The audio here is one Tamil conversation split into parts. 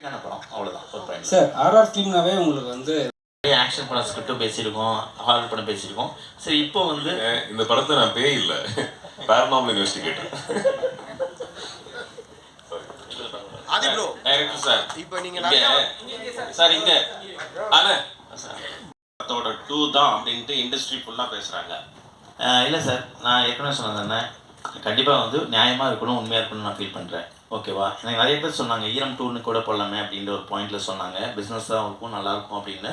படம் அவ்வளோதான் ஒரு பாயிண்ட் சார். ஆர்ஆர் ஃபிலிம்னாவே உங்களுக்கு வந்து ஆக்ஷன் படம் ஸ்கிரிப்டும் பேசியிருக்கோம், ஹாரர் படம் பேசியிருக்கோம். சரி, இப்போ வந்து இந்த படத்தை நான் பேய் இல்லை, பேரநார்மல் இன்வெஸ்டிகேட்டர். ஆதி ப்ரோ டைரக்டர் சார், இப்போ நீங்க சார் இங்க அண்ணா படத்தோட 2 தான் அப்படின்ட்டு இண்டஸ்ட்ரி ஃபுல்லாக பேசுகிறாங்க. இல்லை சார், நான் ஏற்கனவே சொன்னது கண்டிப்பாக வந்து நியாயமாக இருக்கணும், உண்மையாக இருக்கணும்னு நான் ஃபீல் பண்ணுறேன். ஓகேவா? எனக்கு நிறைய பேர் சொன்னாங்க ஈரம் 2ன்னு கூட போடலாமே அப்படின்ற ஒரு பாயிண்டில் சொன்னாங்க, பிஸ்னஸாக இருக்கும் நல்லாயிருக்கும் அப்படின்னு.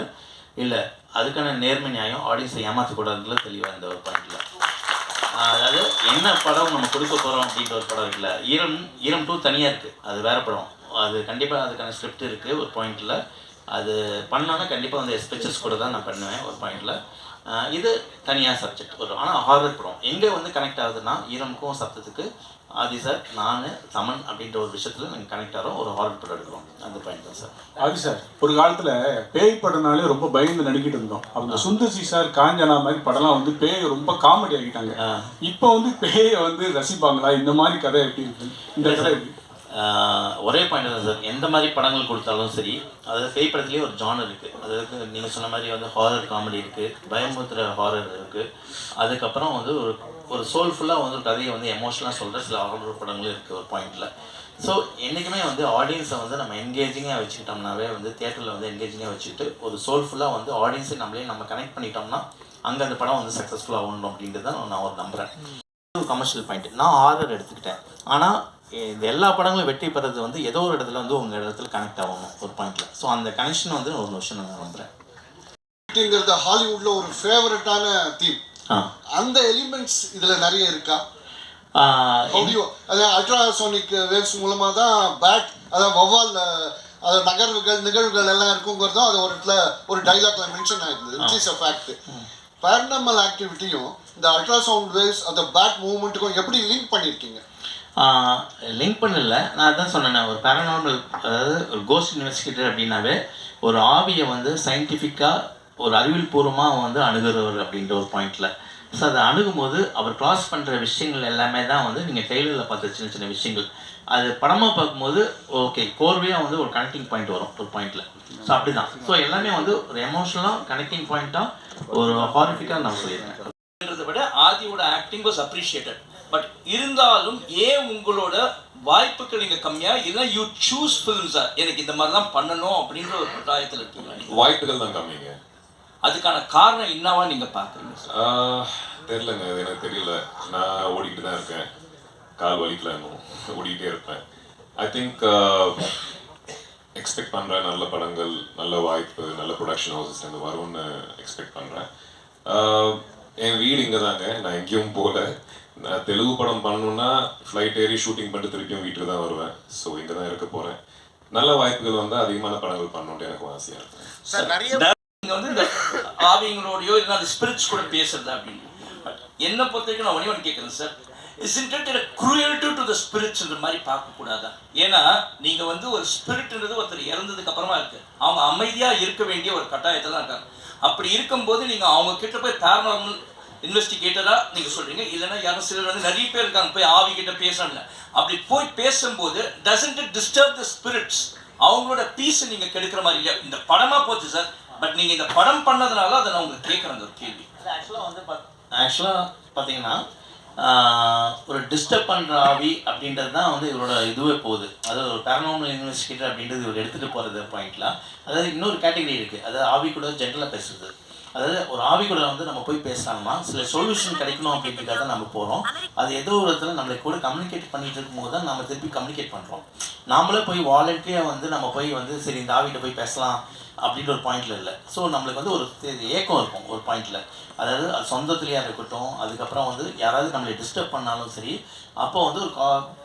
இல்லை, அதுக்கான நேர்மை நியாயம் ஆடியன்ஸை ஏமாற்றக்கூடாதுல தெளிவாக இந்த ஒரு பாயிண்டில். அதாவது என்ன படம் நம்ம கொடுக்க போகிறோம் அப்படின்ற ஒரு படம் இருக்குல்ல, ஈரம் 2 தனியாக இருக்குது, அது வேறு படம். அது கண்டிப்பாக அதுக்கான ஸ்கிரிப்ட் இருக்குது ஒரு பாயிண்டில். அது பண்ணோன்னா கண்டிப்பாக வந்து எஸ்பெக்சஸ் கூட தான் நான் பண்ணுவேன் ஒரு பாயிண்டில். இது தனியாக சப்ஜெக்ட் ஒரு, ஆனால் ஹாரர் படம் எங்கே வந்து கனெக்ட் ஆகுதுன்னா ஈரமுக்கும் சப்தத்துக்கு ஆதி சார், நான் சமன் அப்படின்ற ஒரு விஷயத்தில் நாங்கள் கனெக்ட் ஆகிறோம், ஒரு ஹாரர் படம் எடுக்கிறோம். அந்த பாயிண்ட் தான் சார். ஆதி சார், ஒரு காலத்தில் பேய் படம்னாலே ரொம்ப பயந்து நடிக்கிட்டு இருந்தோம். அவங்க சுந்தர்சி சார், காஞ்சனா மாதிரி படம்லாம் வந்து பேயை ரொம்ப காமெடி ஆகிட்டாங்க. இப்போ வந்து பேயை வந்து ரசிப்பாங்களா? இந்த மாதிரி கதை எப்படி இருக்கு? இந்த கதை எப்படி? ஒரே பாயிண்ட் தான் சார். எந்த மாதிரி படங்கள் கொடுத்தாலும் சரி, அதாவது பேய் படத்துலேயே ஒரு ஜானர் இருக்குது. அதாவது நீங்கள் சொன்ன மாதிரி வந்து ஹாரர் காமெடி இருக்குது, பயமுறுத்துகிற ஹாரர் இருக்குது. அதுக்கப்புறம் வந்து ஒரு சோல்ஃபுல்லாக வந்து ஒரு கதையை வந்து எமோஷனலாக சொல்கிற சில ஹாரர் படங்களும் இருக்குது ஒரு பாயிண்டில். ஸோ என்றைக்குமே வந்து ஆடியன்ஸை வந்து நம்ம என்கேஜிங்காக வச்சுக்கிட்டோம்னாவே வந்து தியேட்டரில் வந்து என்கேஜிங்காக வச்சுக்கிட்டு ஒரு சோல்ஃபுல்லாக வந்து ஆடியன்ஸை நம்ம கனெக்ட் பண்ணிட்டோம்னா அங்கே அந்த படம் வந்து சக்ஸஸ்ஃபுல்லாக ஆகணும் அப்படின்ட்டு தான் நான் ஒரு நம்புகிறேன். ஒரு கமர்ஷியல் பாயிண்ட், நான் ஹாரர் எடுத்துக்கிட்டேன். ஆனால் இந்த எல்லா படங்களும் வெற்றி பெறது வந்து ஏதோ ஒரு இடத்துல வந்து உங்கள் இடத்துல கனெக்ட் ஆகணும் ஒரு பாயிண்ட்ல. ஸோ அந்த கனெக்ஷன் வந்து ஒரு விஷயம் நான் நம்புகிறேன். ஹாலிவுட்ல ஒரு ஃபேவரட்டான தீம், அந்த எலிமெண்ட்ஸ் இதில் நிறைய இருக்கா? அதாவது அல்ட்ராசோனிக் வேவ்ஸ் மூலமாக தான் பேட், அதாவது வௌவால் நகர்வுகள் நிகழ்வுகள் எல்லாம் இருக்குங்கிறதும் அது ஒரு இடத்துல ஒரு டைலாக்ல மென்ஷன் ஆயிருந்தது, which is a fact. Paranormal ஆக்டிவிட்டியும் இந்த அல்ட்ராசவுண்ட் வேவ்ஸ் அந்த பேட் மூவ்மெண்ட்டுக்கும் எப்படி லிங்க் பண்ணியிருக்கீங்க? லிங்க் பண்ணல, நான் அதான் சொன்னேன். ஒரு பேரநார்மல், அதாவது ஒரு கோஸ்ட் இன்வெஸ்டிகேட்டர் அப்படின்னாவே ஒரு ஆவியை வந்து சயின்டிஃபிக்காக ஒரு அறிவியல் பூர்வமாக வந்து அணுகிறவர் அப்படின்ற ஒரு பாயிண்டில். ஸோ அதை அணுகும்போது அவர் க்ராஸ் பண்ணுற விஷயங்கள் எல்லாமே தான் வந்து நீங்கள் ட்ரெய்லரில் பார்த்த சின்ன சின்ன விஷயங்கள், அது படமாக பார்க்கும்போது ஓகே கோர்வையாக வந்து ஒரு கனெக்டிங் பாயிண்ட் வரும் ஒரு பாயிண்டில். ஸோ அப்படி தான். ஸோ எல்லாமே வந்து ஒரு எமோஷனலாக கனெக்டிங் பாயிண்ட்டாக ஒரு ஹாரிஃபிக்காக நான் சொல்லியிருக்கேன். விட ஆதியோட ஆக்டிங் வாஸ் அப்ரிஷியேட்டட். பட் இருந்தாலும் ஏன் உங்களோட வாய்ப்புகள் நீங்க கம்மியா இல்லை யூ சூஸ் ஃபிலிம்ஸா எனக்கு இந்த மாதிரி தான் பண்ணணும் அப்படின்ற ஒரு கட்டாயத்தில் இருக்கீங்க? வாய்ப்புகள் தான் கம்மிங்க. அதுக்கான காரணம் என்னவா நீங்க பாக்குறீங்க? தெரியலங்க, அது எனக்கு தெரியல. நான் ஓடிக்கிட்டு தான் இருக்கேன், கால் வலிக்கல, ஓடிக்கிட்டே இருப்பேன். ஐ திங்க் எக்ஸ்பெக்ட் பண்ணுறேன் நல்ல படங்கள், நல்ல வாய்ப்பு, நல்ல ப்ரொடக்ஷன் ஹவுசஸ்லேருந்து வரும்னு எக்ஸ்பெக்ட் பண்ணுறேன். என் வீடு இங்கே தாங்க, நான் எங்கேயும் போகல. நான் தெலுங்கு படம் பண்ணணுன்னா ஃப்ளைட் ஏறி ஷூட்டிங் பண்ணிட்டு திருப்பியும் வீட்டுக்கு தான் வருவேன். ஸோ இங்கே தான் இருக்க போகிறேன். நல்ல வாய்ப்புகள் வந்தால் அதிகமான படங்கள் பண்ணணுன்ட்டு எனக்கு ஆசையாக இருக்குது சார். நிறைய நீங்கள் வந்து இந்த ஆவிங்களோடையோ இல்லை அந்த ஸ்பிரிட்ஸ் கூட பேசுறது அப்படின்னு என்னை பொறுத்த வரைக்கும் நான் ஒன்று கேட்குறேன் sir, isn't it a cruelty to the spirits மாதிரி பார்க்கக்கூடாதா? ஏன்னா நீங்கள் வந்து ஒரு ஸ்பிரிட்ன்றது ஒருத்தர் இறந்ததுக்கு அப்புறமா இருக்குது, அவங்க அமைதியாக இருக்க வேண்டிய ஒரு கட்டாயத்தில் தான் இருக்காங்க. அப்படி இருக்கும்போது நீங்கள் அவங்க கிட்ட போய் பேரநார்மல் இன்வெஸ்டிகேட்டராக நீங்கள் சொல்கிறீங்க, இல்லைன்னா யாரும் சிலர் வந்து நிறைய பேர் இருக்காங்க போய் ஆவி கிட்ட பேசணும்ல, அப்படி போய் பேசும்போது doesn't it disturb the spirits? அவங்களோட பீஸை நீங்கள் கெடுக்கிற மாதிரி இல்லையா? இந்த படமாக போச்சு சார், பட் நீங்கள் இந்த படம் பண்ணதுனால அதை நான் உங்களுக்கு கேட்குறேன் ஒரு கேள்வி. ஆக்சுவலாக பார்த்தீங்கன்னா ஒரு டிஸ்டர்ப் பண்ணுற ஆவி அப்படின்றது தான் வந்து இவரோட இதுவே போகுது. அதாவது ஒரு பேரநார்மல் இன்வெஸ்டிகேட்டர் அப்படின்றது இவர் எடுத்துகிட்டு போகிறது பாயிண்ட்லாம். அதாவது இன்னொரு கேட்டகரி இருக்குது, அதாவது ஆவி கூட ஜென்ரலாக பேசுறது. அதாவது ஒரு ஆவி கூட வந்து நம்ம போய் பேசலாமா, சில சொல்யூஷன் கிடைக்கணும் அப்படின்றதுக்காக தான் நம்ம போகிறோம். அது ஏதோ ஒரு இடத்துல நம்மளை கூட கம்யூனிகேட் பண்ணிட்டு இருக்கும்போது தான் நம்ம திருப்பி கம்யூனிகேட் பண்ணுறோம். நாமளே போய் வாலண்டியாக வந்து நம்ம போய் வந்து சரி இந்த ஆவிகிட்ட போய் பேசலாம் அப்படின்ற ஒரு பாயிண்டில் இல்லை. ஸோ நம்மளுக்கு வந்து ஒரு ஏக்கம் இருக்கும் ஒரு பாயிண்டில். அதாவது அது சொந்தத்துலேயாக இருக்கட்டும், அதுக்கப்புறம் வந்து யாராவது நம்மளை டிஸ்டர்ப் பண்ணாலும் சரி, அப்போ வந்து ஒரு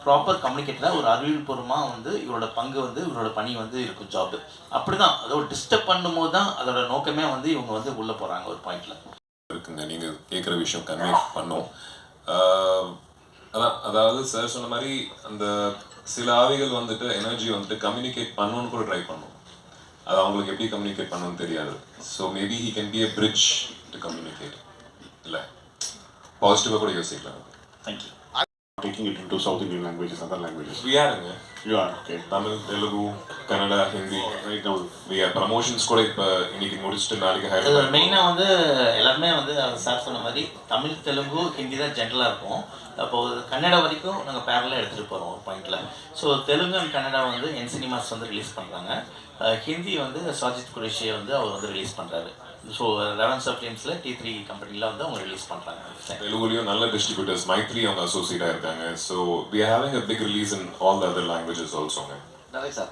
ப்ராப்பர் கம்யூனிகேட்டராக ஒரு அறிவியல்பூர்வமாக வந்து இவரோட பங்கு வந்து இவரோட பணி வந்து இருக்கும், ஜாப்பு. அப்படி தான் அதை ஒரு டிஸ்டர்ப் பண்ணும்போது தான் அதோட நோக்கமே வந்து இவங்க வந்து உள்ளே போகிறாங்க ஒரு பாயிண்டில் இருக்குங்க. நீங்கள் கேட்குற விஷயம் கன்வே பண்ணோம். அதான், அதாவது சார் சொன்ன மாதிரி அந்த சில ஆவிகள் வந்துட்டு எனர்ஜி வந்துட்டு கம்யூனிகேட் பண்ணணும்னு கூட ட்ரை பண்ணும். அது அவங்களுக்கு எப்படி கம்யூனிகேட் பண்ணணும்னு தெரியாது. So maybe he can be a bridge to communicate. இல்லை, பாசிட்டிவாக கூட யோசிக்கலாம். Thank you. Taking it into South Indian languages, other languages. யாருங்க You are okay. Tamil, Telugu, Kannada, Hindi. Right now. We have promotions கூட இப்போ இன்னைக்கு முடிச்சுட்டு நாளைக்கு ஹைதராபாத். மெயினாக வந்து எல்லாருமே வந்து அவர் சார் சொன்ன மாதிரி தமிழ், தெலுங்கு, ஹிந்தி தான் ஜென்ரலாக இருக்கும். அப்போது கன்னடா வரைக்கும் நாங்கள் பேரலாக எடுத்துகிட்டு போகிறோம் ஒரு பாயிண்டில். ஸோ தெலுங்கு அண்ட் கன்னடா வந்து என் சினிமாஸ் வந்து ரிலீஸ் பண்ணுறாங்க. ஹிந்தி வந்து சாஜித் குரேஷியை வந்து அவர் வந்து ரிலீஸ் பண்ணுறாரு. ஸோ ரெவன்ஸ் ஆஃப் ஃபிலிம்ஸில் T3 கம்பெனியில் வந்து அவங்க ரிலீஸ் பண்ணுறாங்க. தெலுங்குலையும் நல்ல டிஸ்ட்ரிபியூட்டர்ஸ் மைத்ரி அவங்க அசோசியேட்டாக இருக்காங்க. So we are having a big release in all the other languages also. நிறைய சார்